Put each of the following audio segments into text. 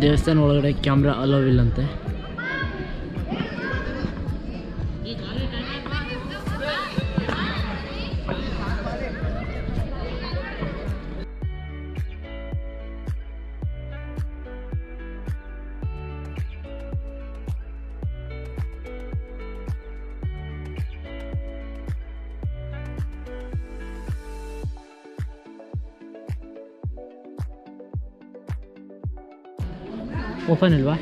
ದೇವಸ್ಥಾನ ಒಳಗಡೆ camera hello ಇಲ್ಲಂತೆ. Open ಇಲ್ವಾ?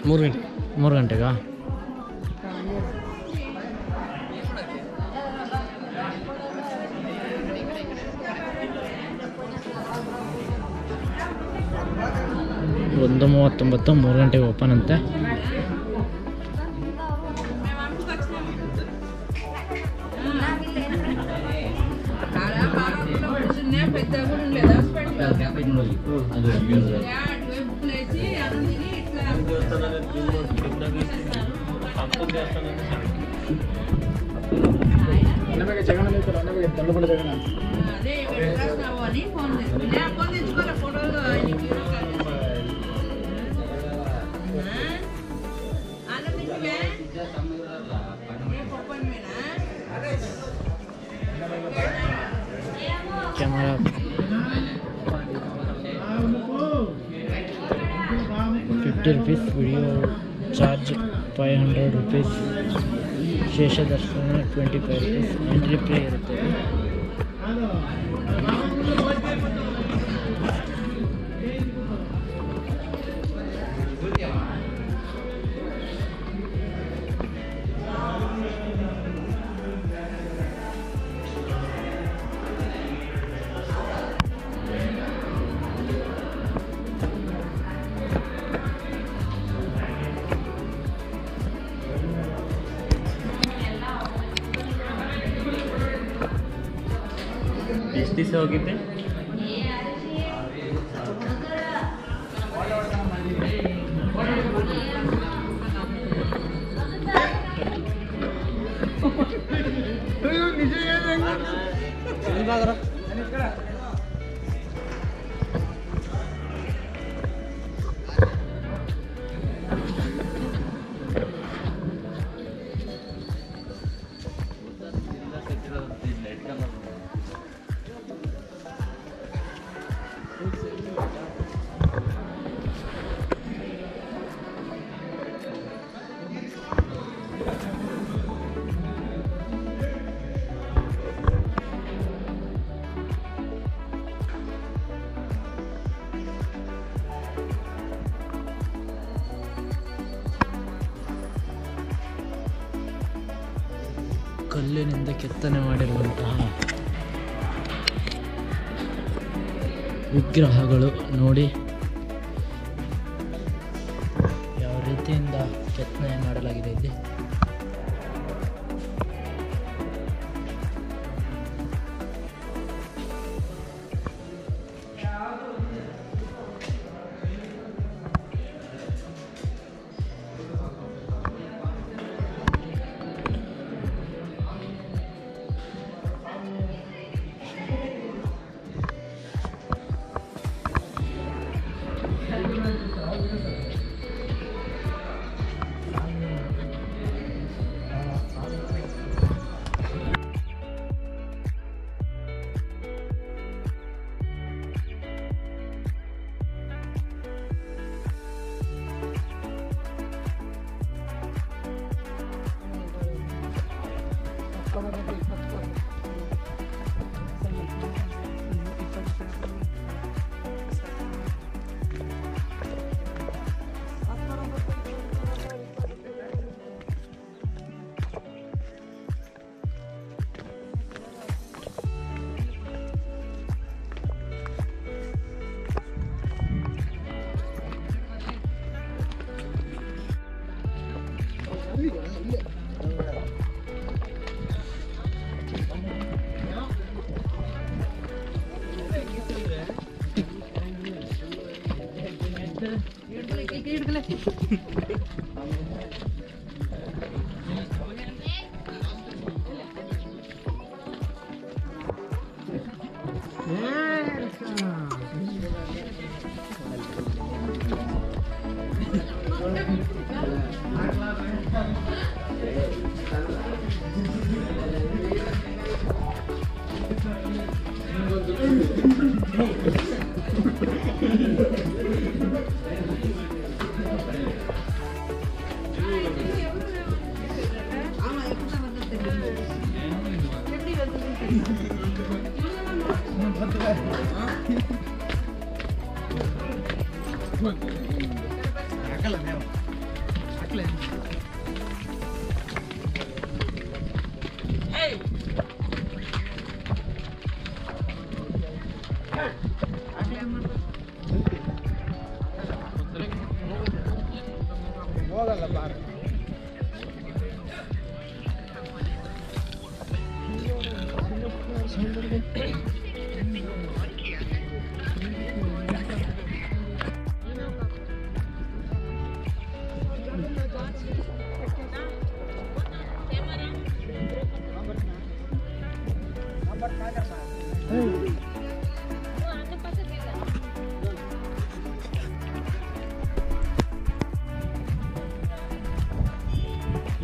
3 ಗಂಟೆ. 3 ಗಂಟೆಗಾ? ಒಂದು 39, 3 ಗಂಟೆಗೆ ಓಪನ್ ಅಂತೆ. Camera 50 rupees, video charge 500 rupees, ಶೇಷ ದರ್ಶನ 25 rupees, ಎಂಟ್ರಿ ಫ್ರೀ ಇರುತ್ತೆ. ಎಷ್ಟು ದಿವಸ ಹೋಗಿದ್ದೆ? ಕಲ್ಲಿನಿಂದ ಕೆತ್ತನೆ ಮಾಡಿರುವಂತಹ ವಿಗ್ರಹಗಳು ನೋಡಿ ಯಾವ ರೀತಿಯಿಂದ ಕೆತ್ತನೆ ಮಾಡಲಾಗಿದೆ ಇಲ್ಲಿ. ಹೋಗಲ್ಲ ಬಾರ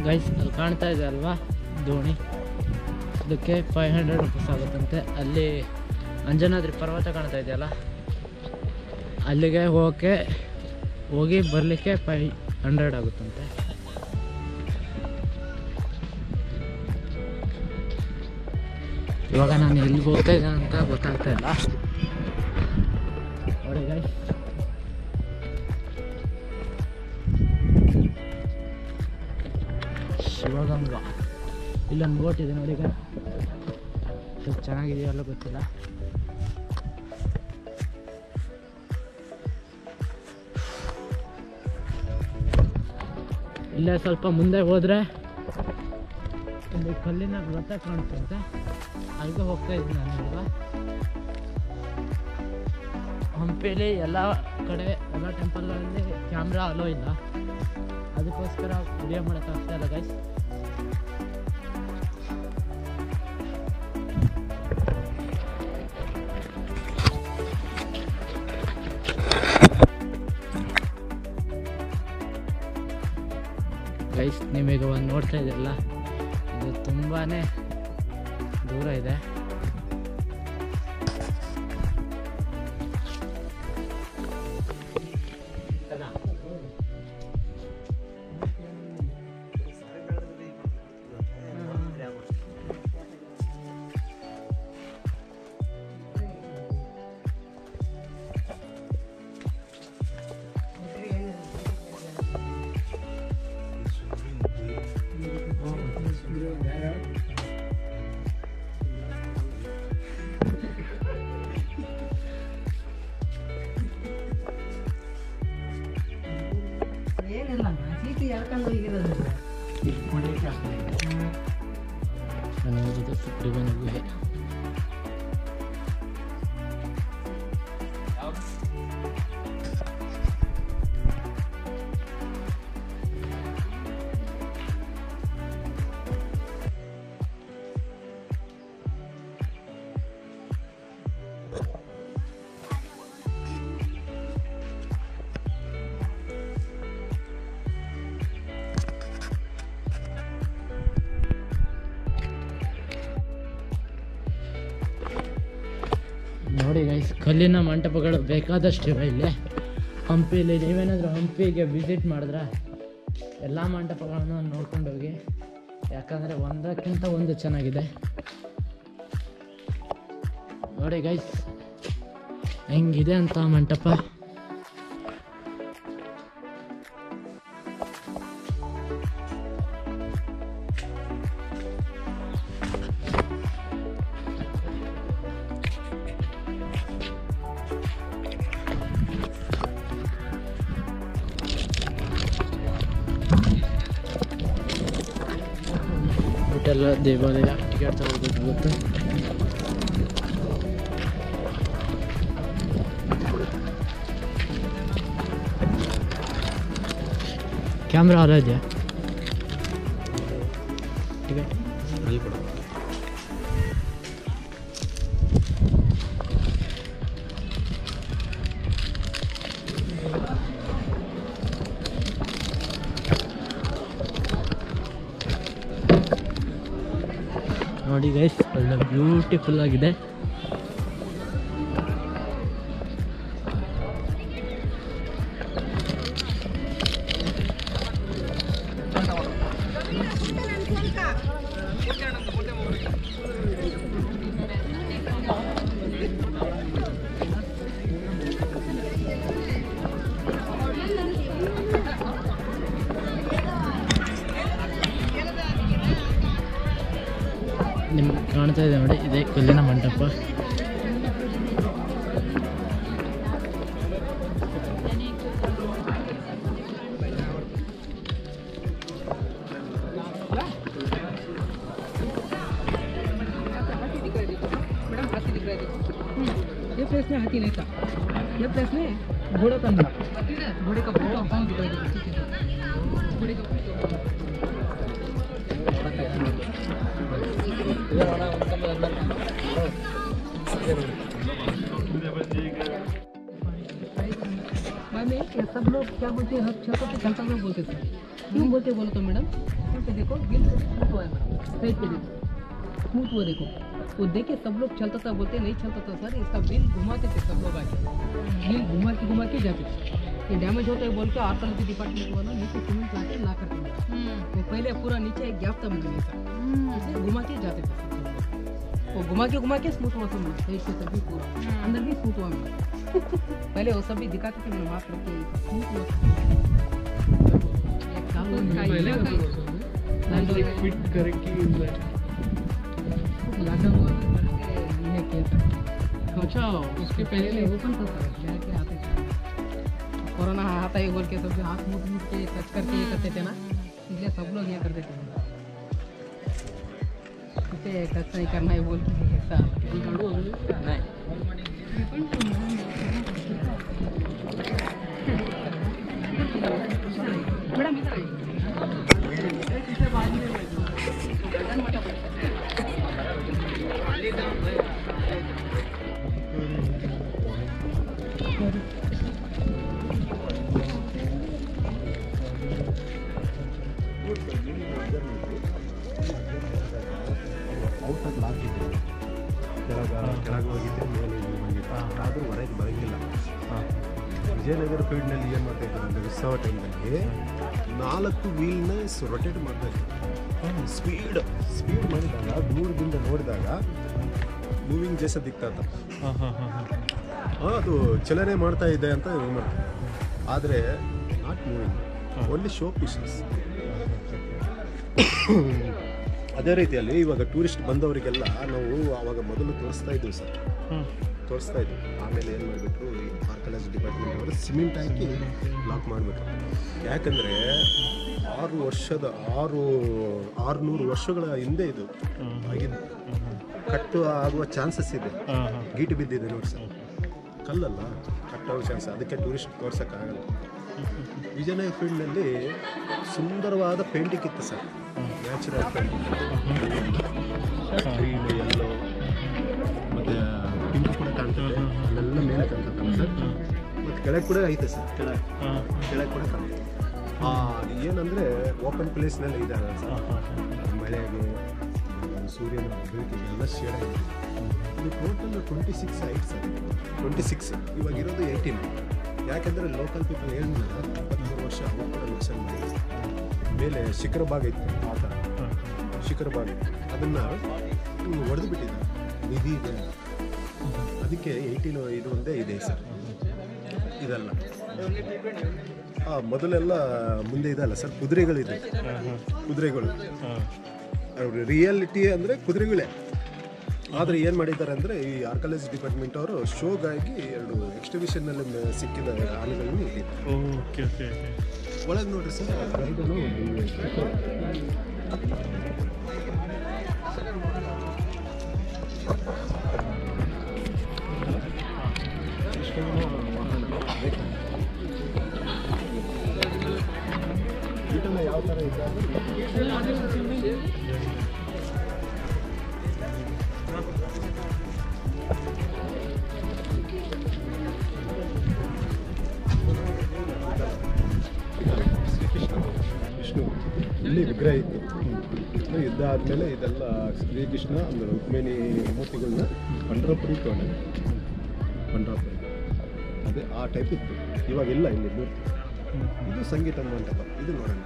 ಗೈಸ್ ಅಲ್ಲಿ ಕಾಣ್ತಾ ಇದೆ ಅಲ್ವಾ ದೋಣಿ, ಇದಕ್ಕೆ 500 ರುಪೀಸ್ ಆಗುತ್ತಂತೆ. ಅಲ್ಲಿ ಅಂಜನಾದ್ರಿ ಪರ್ವತ ಕಾಣ್ತಾ ಇದೆಯಲ್ಲ, ಅಲ್ಲಿಗೆ ಹೋಗಿ ಬರಲಿಕ್ಕೆ 500 ಆಗುತ್ತಂತೆ. ಇವಾಗ ನಾನು ಎಲ್ಲಿಗೆ ಹೋಗ್ತಾ ಇದ್ದೇನೆ ಅಂತ ಗೊತ್ತಾಗ್ತಾ ಇಲ್ಲ ನೋಡಿ ಗೈಸ್. ಶಿವಗಂಗ ಇಲ್ಲೊಂದು ಬೋಟ್ ಇದೆ ನೋಡಿ, ಈಗ ಚೆನ್ನಾಗಿದೆಯಲ್ಲ ಗೊತ್ತಿಲ್ಲ. ಇಲ್ಲೇ ಸ್ವಲ್ಪ ಮುಂದೆ ಹೋದರೆ ಒಂದು ಕಲ್ಲಿನ ವ್ರತ ಕಾಣುತ್ತಂತೆ, ಅಲ್ಲಿಗೆ ಹೋಗ್ತಾ ಇದ್ದೀನಿ ನಾನು ಇವಾಗ. ಹಂಪಿಲಿ ಎಲ್ಲ ಕಡೆ ಎಲ್ಲ ಟೆಂಪಲ್ಗಳಲ್ಲಿ ಕ್ಯಾಮ್ರಾ ಅಲೋ ಇಲ್ಲ, ಅದಕ್ಕೋಸ್ಕರ ವಿಡಿಯೋ ಮಾಡೋಕ್ಕಾಗ್ತಾ ಇಲ್ಲ ಗೈಸ್. ಗೈಸ್ ನಿಮಗೆ ಒಂದು ನೋಡ್ತಾ ಇದ್ದೀರಲ್ಲ, ಇದು ತುಂಬಾ ದೂರ ಇದೆ. ಸುಗ್ರೀವನ ಗುಹೆ. ನೋಡಿ ಗೈಸ್, ಕಲ್ಲಿನ ಮಂಟಪಗಳು ಬೇಕಾದಷ್ಟಿವೆ ಇಲ್ಲಿ ಹಂಪಿಲಿ. ನೀವೇನಾದರೂ ಹಂಪಿಗೆ ವಿಸಿಟ್ ಮಾಡಿದ್ರೆ ಎಲ್ಲ ಮಂಟಪಗಳನ್ನು ನೋಡ್ಕೊಂಡು ಹೋಗಿ, ಯಾಕಂದರೆ ಒಂದಕ್ಕಿಂತ ಒಂದು ಚೆನ್ನಾಗಿದೆ. ನೋಡಿ ಗೈಸ್ ಹೆಂಗಿದೆ ಅಂತ ಮಂಟಪ. ಎಲ್ಲ ದೇವಾಲಯ ಟಿಕೆಟ್ ತಗೋಬೇಕಾಗುತ್ತೆ. ಕ್ಯಾಮ್ರಾ ಆರ ಇದೆಯಾ? ಟಿಕೆಟ್ ನೋಡಿ ಗೈಸ್, ಒಳ್ಳೆ ಬ್ಯೂಟಿಫುಲ್ ಆಗಿದೆ. ನಿಮ್ಗೆ ಕಾಣ್ತಾ ಇದೆ ನೋಡಿ, ಇದೇ ಕಲ್ಲಿನ ಮಂಟಪ. ये प्लेस में हाथी नहीं था, ये प्लेस में घोड़ा था मेरा, घोड़े का फोटो पाँव दिखाई देता, ठीक है, घोड़े का मैंने सब लोग क्या बोलते हैं, छतों पे चलता हुआ बोलते थे, क्यों बोलते बोलो तो मैडम, यहाँ पे देखो बिल स्मूथ हुआ है मैडम, साइड पे देखो स्मूथ हुआ, देखो वो देखे सब लोग चलता था बोलते, नहीं चलता था सर, इसका बिल घुमाते थे सब लोग आके, बिल घुमा के जाते थे, ये डैमेज होता है बोल के आर्कल के डिपार्टमेंट वाला नीचे सीमेंट ला करते हैं, वो पहले पूरा नीचे एक गैप था मुझे ऐसा, इसे घुमा के जाते थे, वो घुमा के स्मूथ हुआ सब साइड से सभी पूरा अंदर भी स्मूथ हुआ मेरा पहले वो सब भी दिखाते थे, मैंने मास्क रख के स्मूथ हुआ फिट करके लॉकडाउन हुआ ये किया था। अच्छा, उसके पहले ओपन था सर, क्या आते थे कोरोना आता है बोल के सब हाथ मुँह के टच करके ये करते थे ना, इसलिए सब लोग ये करते थे, इसे टच नहीं करना है बोल के ऐसा नहीं। मैडम इधर आइए। ಕೆಳಗೆ ಹೋಗಿದ್ದೆ, ಮೇಲೆ ಹೋಗಿದ್ದೆ, ಆದರೂ ಹೊರಗೆ ಬರೋಂಗಿಲ್ಲ. ವಿಜಯನಗರ ಫೀಲ್ಡ್ನಲ್ಲಿ ಏನು ಮಾಡ್ತಾ ಇದ್ದಾರೆ ಅಂದರೆ ಉತ್ಸವ ಟೈಮ್ನಲ್ಲಿ 4 ವೀಲ್ನ ರೊಟೇಟ್ ಮಾಡ್ತಾ ಇದ್ದಾರೆ. ಸ್ಪೀಡ್ ಮಾಡಿದಾಗ ದೂರದಿಂದ ನೋಡಿದಾಗ ಮೂವಿಂಗ್ ಜೇಸ ದಿಕ್ತಾತ, ಅದು ಚಲನೆ ಮಾಡ್ತಾ ಇದೆ ಅಂತ ಇದು ಮಾಡ್ತಾರೆ. ಆದರೆ not moving, only show pieces. ಅದೇ ರೀತಿಯಲ್ಲಿ ಇವಾಗ ಟೂರಿಸ್ಟ್ ಬಂದವರಿಗೆಲ್ಲ ನಾವು ಆವಾಗ ಮೊದಲು ತೋರಿಸ್ತಾ ಇದ್ವಿ ಸರ್, ಆಮೇಲೆ ಏನು ಮಾಡಿಬಿಟ್ರು, ಈ ಆರ್ಕಿಯಾಲಜಿ ಡಿಪಾರ್ಟ್ಮೆಂಟ್ ಅವರು ಸಿಮೆಂಟ್ ಹಾಕಿ ಲಾಕ್ ಮಾಡಿಬಿಟ್ರು. ಯಾಕಂದರೆ 600 ವರ್ಷಗಳ ಹಿಂದೆ ಇದು ಆಗಿದ್ದು, ಕಟ್ಟು ಆಗುವ ಚಾನ್ಸಸ್ ಇದೆ, ಗೀಟು ಬಿದ್ದಿದೆ ನೋಡಿ ಸರ್, ಕಲ್ಲಲ್ಲ ಕಟ್ಟಾಗೋ ಚಾನ್ಸ್, ಅದಕ್ಕೆ ಟೂರಿಸ್ಟ್ ತೋರ್ಸೋಕ್ಕಾಗಲ್ಲ. ವಿಜಯನಗರ ಫೀಲ್ಡ್ನಲ್ಲಿ ಸುಂದರವಾದ ಪೇಂಟಿಂಗ್ ಇತ್ತು sir, natural painting, green yellow ಮತ್ತು ಪಿಂಕ್ ಕೂಡ ಕಾಣ್ತದೆ, ಅಲ್ಲೆಲ್ಲ ಮೇಲೆ ಕಾಣ್ತದೆ ಸರ್, ಮತ್ತು ಕೆಳಗೆ ಕೂಡ ಐತೆ ಸರ್, ಕೆಳಗೆ ಕೂಡ ಕಾಣ್ತದೆ. ಏನಂದರೆ ಓಪನ್ ಪ್ಲೇಸ್ನಲ್ಲಿ ಇದ್ದಾರೆ ಸರ್, ಮಳೆಗೆ ಸೂರ್ಯನ ಬೆಳಕಿಗೆ ಎಲ್ಲ ಶೇಡ್ ಆಗಿದೆ. ಇದು ಟೋಟಲ್ 26 ಆಯ್ತು ಸರ್, 26 ಇವಾಗ ಇರೋದು 18. ಯಾಕೆಂದರೆ ಲೋಕಲ್ ಪೀಪಲ್ ಹೇಳಿಲ್ಲ 23 ವರ್ಷ ಅವ್ರು ಕೂಡ ಲಕ್ಷನ್ ಮಾಡಿ ಮೇಲೆ ಶಿಖರ ಭಾಗ ಇತ್ತು, ಆ ಥರ ಶಿಖರ ಭಾಗ ಇತ್ತು, ಅದನ್ನು ಹೊಡೆದು ಬಿಟ್ಟಿದ್ದಾರೆ, ನಿಧಿ ಇದೆ, ಅದಕ್ಕೆ 18 ಇದು ಒಂದೇ ಇದೆ ಸರ್. ಇದಲ್ಲ ಮೊದಲೆಲ್ಲ ಮುಂದೆ ಇದಲ್ಲ ಸರ್, ಕುದುರೆಗಳು ಅವ್ರ ರಿಯಾಲಿಟಿ ಅಂದರೆ ಕುದುರೆಗಳೇ. ಆದರೆ ಏನು ಮಾಡಿದ್ದಾರೆ ಅಂದರೆ ಈ ಆರ್ಕಿಯಾಲಜಿ ಡಿಪಾರ್ಟ್ಮೆಂಟ್ ಅವರು ಶೋಗಾಗಿ 2 ಎಕ್ಸಿಬಿಷನ್ನಲ್ಲಿ ಸಿಕ್ಕಿದ ಆನೆಗಳನ್ನು ಇಟ್ಟಿದ್ದಾರೆ. ಒಳಗೆ ನೋಡ್ರಿ ಸರ್, ಯಾವ ಥರ ಇದೆ ವಿಷ್ಣು ಇಲ್ಲಿ ವಿಗ್ರಹ ಇತ್ತು, ಯುದ್ಧ ಆದಮೇಲೆ ಇದೆಲ್ಲ ಶ್ರೀಕೃಷ್ಣ ಅಂದರೆ ರುಕ್ಮಿಣಿ ಮೂರ್ತಿಗಳನ್ನ ಪಂಡ್ರಾಪುರಿ ತೊಗೊಂಡೆ, ಪಂಡ್ರಾಪುರಿ ಅದೇ ಆ ಟೈಪ್ ಇತ್ತು. ಇವಾಗೆಲ್ಲ ಇಲ್ಲಿ ಮೂರ್ತಿ. ಇದು ಸಂಗೀತ ಮಂಟಪ, ಇದು ನೋಡೋಣ.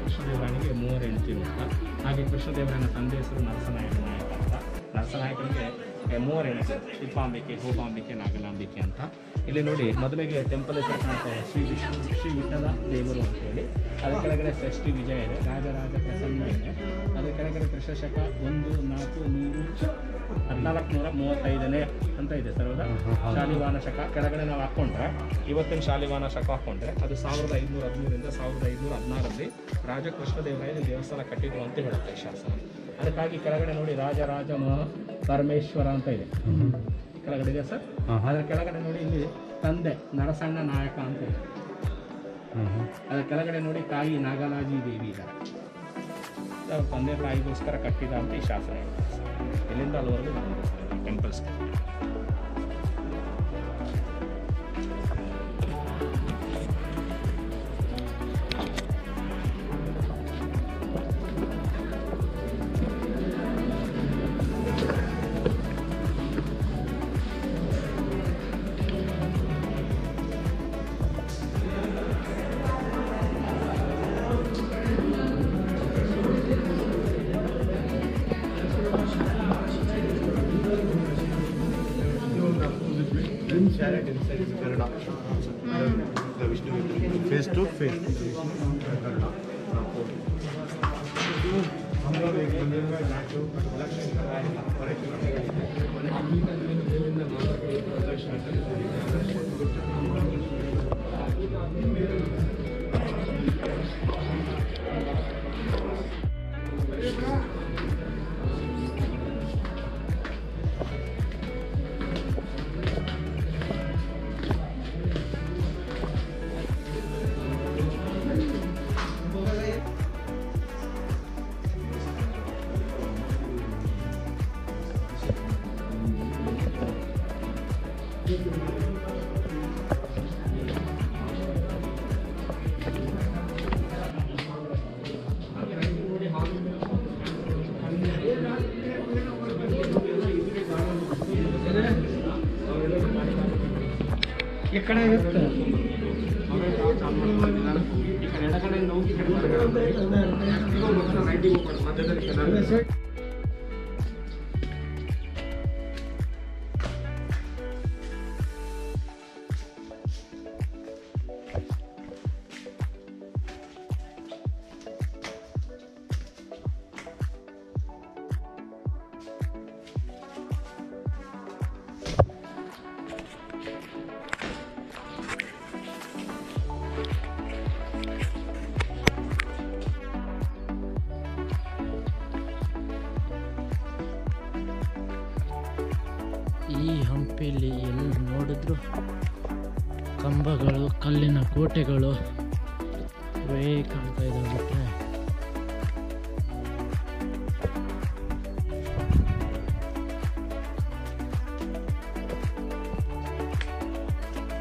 ಕೃಷ್ಣದೇವರಾಯನಿಗೆ 3 ಹೆಂಡತಿರು ಅಂತ. ಹಾಗೆ ಕೃಷ್ಣದೇವರಾಯನ ತಂದೆ ಹೆಸರು ನರಸನಾಯಕ ನಾಯಕ ಅಂತ. ನರಸನಾಯಕನಿಗೆ 3 ಹೆಂಡತಿರು, ಶಿಲ್ಪಾಂಬಿಕೆ, ಹೋಗಾಂಬಿಕೆ, ನಾಗಲಾಂಬಿಕೆ ಅಂತ. ಇಲ್ಲಿ ನೋಡಿ ಮೊದಲಿಗೆ ಟೆಂಪಲ್ ಹೆಸರು ಕಾಣ್ತಾ ಇದೆ, ಶ್ರೀ ವಿಠಲ ದೇವರು ಅಂತೇಳಿ. ಅದರ ಕೆಳಗಡೆ ಷಷ್ಠಿ ವಿಜಯ ಇದೆ, ರಾಜರಾಜ ಪ್ರಸನ್ನ ಇದೆ. ಅದರ ಕೆಳಗಡೆ ಕೃಷ್ಣಶಕ 1435 ಅಂತ ಇದೆ ಸರ್. ಹೌದಾ? ಶಾಲಿವಾನ ಶಕ ಕೆಳಗಡೆ ನಾವು ಹಾಕ್ಕೊಂಡ್ರೆ, ಇವತ್ತಿನ ಶಾಲಿವಾನ ಶಕ ಹಾಕ್ಕೊಂಡ್ರೆ ಅದು 1513ರಿಂದ 1516ರಲ್ಲಿ ರಾಜ ಕೃಷ್ಣದೇವರಾಯ ದೇವಸ್ಥಾನ ಕಟ್ಟಿದ್ರು ಅಂತ ಹೇಳುತ್ತೆ ಈ ಶಾಸನ. ಅದಕ್ಕಾಗಿ ಕೆಳಗಡೆ ನೋಡಿ ರಾಜರಾಜ ಪರಮೇಶ್ವರ ಅಂತ ಇದೆ, ಕೆಳಗಡೆ ಇದೆ ಸರ್. ಅದರ ಕೆಳಗಡೆ ನೋಡಿ ಇಲ್ಲಿ ತಂದೆ ನರಸಣ್ಣ ನಾಯಕ ಅಂತ ಇದೆ. ಅದರ ಕೆಳಗಡೆ ನೋಡಿ ತಾಯಿ ನಾಗಲಾಜಿ ದೇವಿ ಇದ್ದಾರೆ. ಅವ್ರ ತಂದೆ ತಾಯಿಗೋಸ್ಕರ ಕಟ್ಟಿದ ಅಂತ ಈ ಶಾಸನ ಇದೆ. ಇಲ್ಲಿಂದ ಅಲ್ಲಿವರೆಗೂ ಬಂದಿದೆ sir temples. Chariot inside is Kannada. The Vishnu face to face. ಈ ಕಡೆ ಇರುತ್ತೆ, ಈ ಕಡೆ ಎಡಗಡೆಯಿಂದ ಹೋಗಿ ಮಧ್ಯದಲ್ಲಿ ಈ ಹಂಪಿಲಿ ಎಲ್ಲಿ ನೋಡಿದ್ರು ಕಂಬಗಳು, ಕಲ್ಲಿನ ಕೋಟೆಗಳು ಇವೇ ಕಾಣ್ತಾ ಇದ್ದಾವೆ. ಬಿಟ್ಟರೆ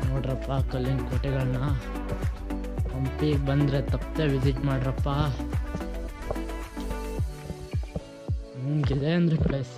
ನೋಡ್ರಪ್ಪ ಕಲ್ಲಿನ ಕೋಟೆಗಳನ್ನ. ಹಂಪಿಗೆ ಬಂದರೆ ತಪ್ಪದೆ ವಿಸಿಟ್ ಮಾಡ್ರಪ್ಪ. ಹಿಂಗಿದೆ ಅಂದರೆ ಪ್ಲೇಸ್.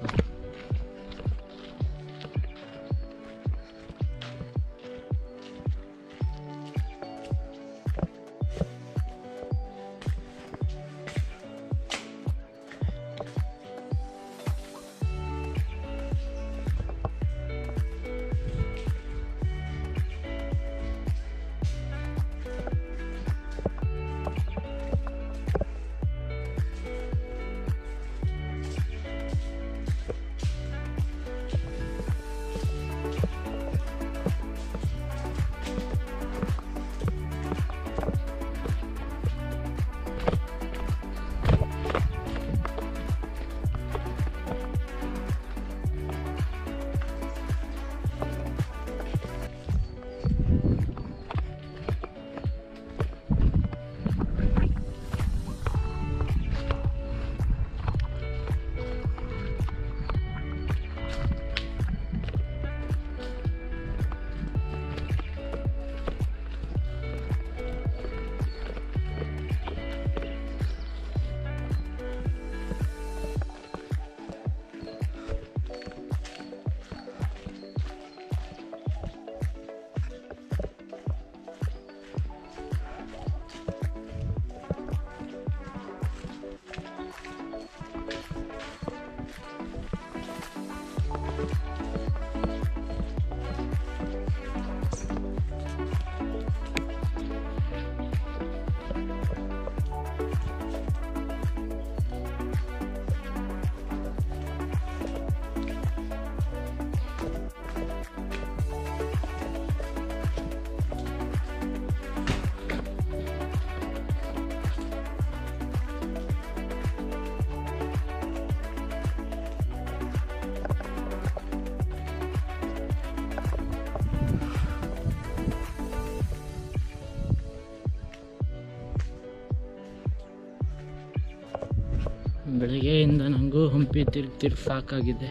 ಬೆಳಗ್ಗೆಯಿಂದ ನನಗೂ ಹಂಪಿ ತಿರ್ಗಿ ಸಾಕಾಗಿದೆ.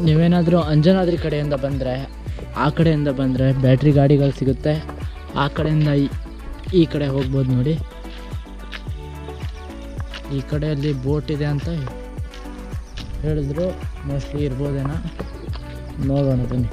ನೀವೇನಾದರೂ ಅಂಜನಾದ್ರಿ ಕಡೆಯಿಂದ ಬಂದರೆ ಬ್ಯಾಟ್ರಿ ಗಾಡಿಗಳು ಸಿಗುತ್ತೆ. ಆ ಕಡೆಯಿಂದ ಈ ಕಡೆ ಹೋಗ್ಬೋದು ನೋಡಿ. ಈ ಕಡೆಯಲ್ಲಿ ಬೋಟ್ ಇದೆ ಅಂತ ಹೇಳಿದ್ರು, ಮೋಸ್ಟ್ಲಿ ಇರ್ಬೋದೇನೋ, ನೋಡೋಣ ಬನ್ನಿ.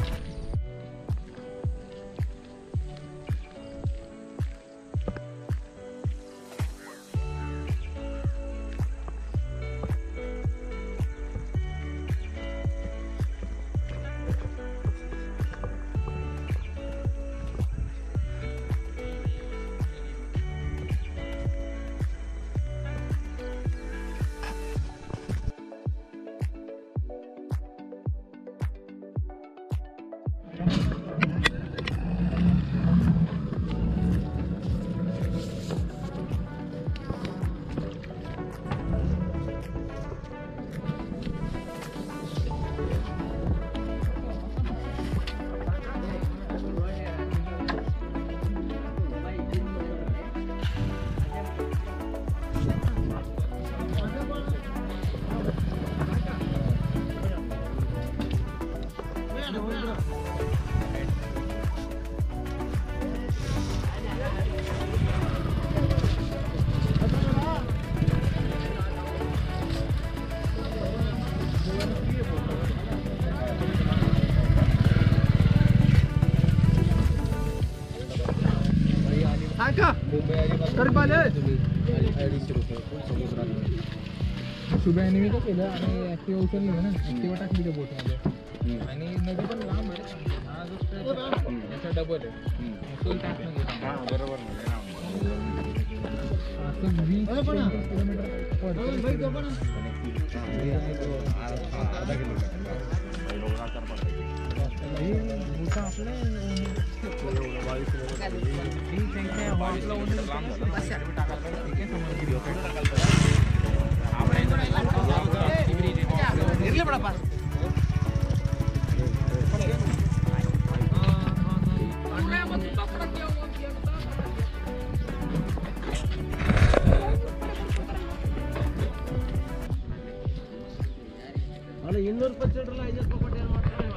शुभ्या निमित्त केलं आणि ऍक्टिव्हा उचलली ना, ऍक्टिव्हा टाकली त्या बोटमध्ये आणि नदी पण लांब आहे. हा जो स्ट्रेच आहे याचा डबल आहे, तो टाकून घेतो. बरोबर असं 20-25 किलोमीटर पडतं. ಅಲ್ಲ 200 ರೂಪಾಯಿ ಚಿಲ್ಲರಲ್ಲ 50 ರೂಪಾಯಿ ಕೊಟ್ಟು ಏನು ಮಾಡ್ತಾರೆ?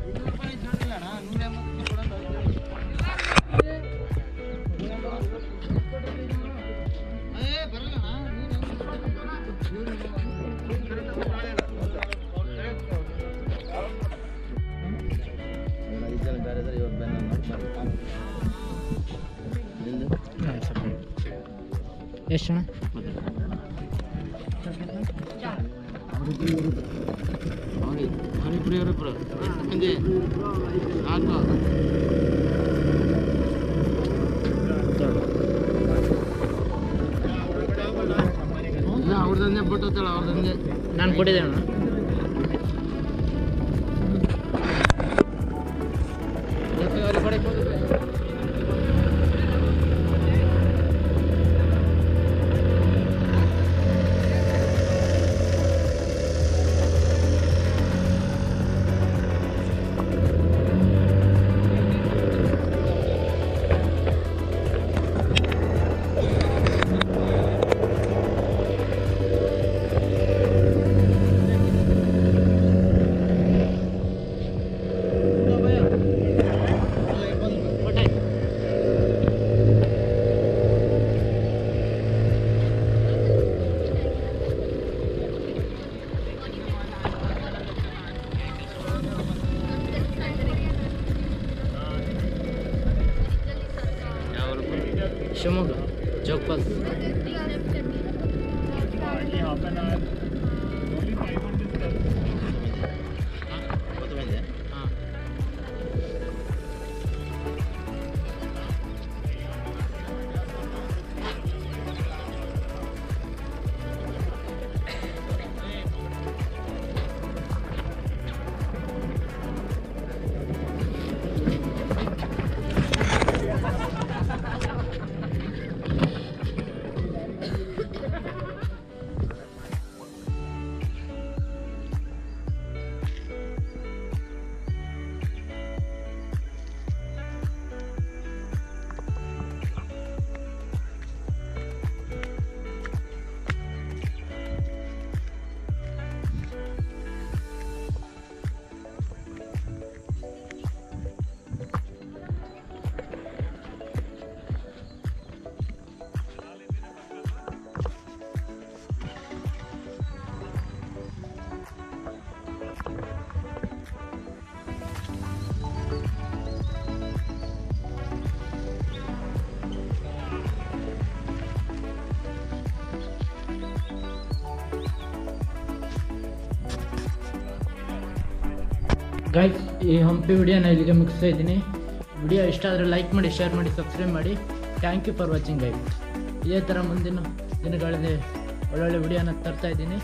200 ರೂಪಾಯಿ ಚಿಲ್ಲರಲ್ಲ ಅಣ್ಣ, 180 ಕೊಡೋದು. ಎಷ್ಟು ಅಣ್ಣ? ಅವರಿಬ್ರು ಹಂಗೆ ಅವ್ರದ್ದೇ ಬಿಟ್ಟೋತಲ್ಲ, ಅವ್ರದ್ದೇ ನಾನು ಕೊಟ್ಟಿದ್ದೆ ಅಣ್ಣ. ಶಿವಮೊಗ್ಗ ಜೋಗ್ಪಾಲ್. ಗೈಸ್, ಈ ಹಂಪಿ ವಿಡಿಯೋನ ಇಲ್ಲಿಗೆ ಮುಗಿಸ್ತಾ ಇದ್ದೀನಿ. ವಿಡಿಯೋ ಇಷ್ಟ ಆದರೆ ಲೈಕ್ ಮಾಡಿ, ಶೇರ್ ಮಾಡಿ, ಸಬ್ಸ್ಕ್ರೈಬ್ ಮಾಡಿ. Thank you for watching guys. ಇದೇ ಥರ ಮುಂದಿನ ದಿನಗಳಲ್ಲಿ ಒಳ್ಳೊಳ್ಳೆ ವಿಡಿಯೋನ ತರ್ತಾ ಇದ್ದೀನಿ.